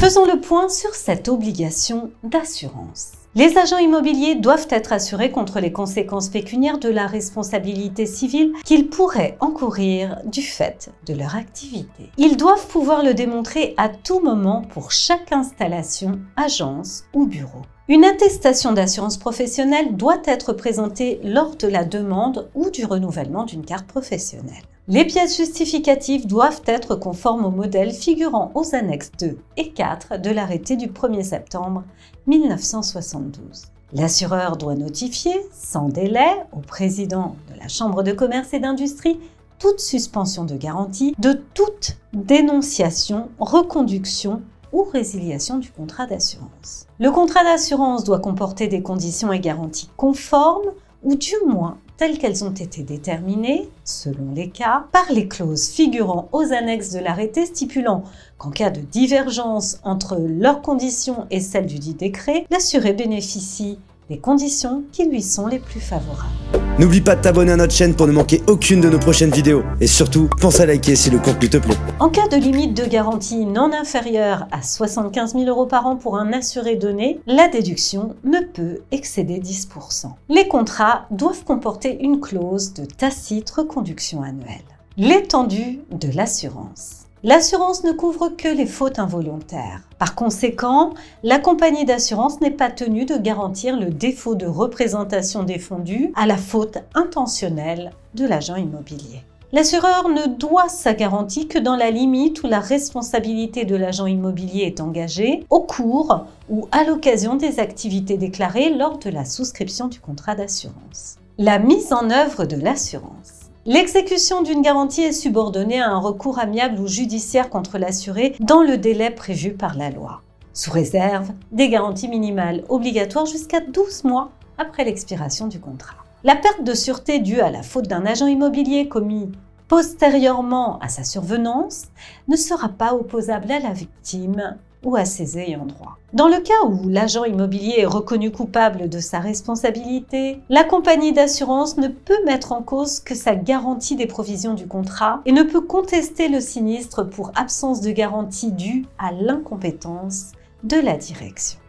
Faisons le point sur cette obligation d'assurance. Les agents immobiliers doivent être assurés contre les conséquences pécuniaires de la responsabilité civile qu'ils pourraient encourir du fait de leur activité. Ils doivent pouvoir le démontrer à tout moment pour chaque installation, agence ou bureau. Une attestation d'assurance professionnelle doit être présentée lors de la demande ou du renouvellement d'une carte professionnelle. Les pièces justificatives doivent être conformes au modèle figurant aux annexes 2 et 4 de l'arrêté du 1er septembre 1972. L'assureur doit notifier, sans délai, au président de la Chambre de commerce et d'industrie toute suspension de garantie de toute dénonciation, reconduction ou résiliation du contrat d'assurance. Le contrat d'assurance doit comporter des conditions et garanties conformes ou du moins telles qu'elles ont été déterminées, selon les cas, par les clauses figurant aux annexes de l'arrêté stipulant qu'en cas de divergence entre leurs conditions et celles du dit décret, l'assuré bénéficie des conditions qui lui sont les plus favorables. N'oublie pas de t'abonner à notre chaîne pour ne manquer aucune de nos prochaines vidéos. Et surtout, pense à liker si le contenu te plaît. En cas de limite de garantie non inférieure à 75 000 € par an pour un assuré donné, la déduction ne peut excéder 10%. Les contrats doivent comporter une clause de tacite reconduction annuelle. L'étendue de l'assurance. L'assurance ne couvre que les fautes involontaires. Par conséquent, la compagnie d'assurance n'est pas tenue de garantir le défaut de représentation des fonds dus à la faute intentionnelle de l'agent immobilier. L'assureur ne doit sa garantie que dans la limite où la responsabilité de l'agent immobilier est engagée au cours ou à l'occasion des activités déclarées lors de la souscription du contrat d'assurance. La mise en œuvre de l'assurance. L'exécution d'une garantie est subordonnée à un recours amiable ou judiciaire contre l'assuré dans le délai prévu par la loi, sous réserve des garanties minimales obligatoires jusqu'à 12 mois après l'expiration du contrat. La perte de sûreté due à la faute d'un agent immobilier commis postérieurement à sa survenance ne sera pas opposable à la victime ou à ses ayants droit. Dans le cas où l'agent immobilier est reconnu coupable de sa responsabilité, la compagnie d'assurance ne peut mettre en cause que sa garantie des provisions du contrat et ne peut contester le sinistre pour absence de garantie due à l'incompétence de la direction.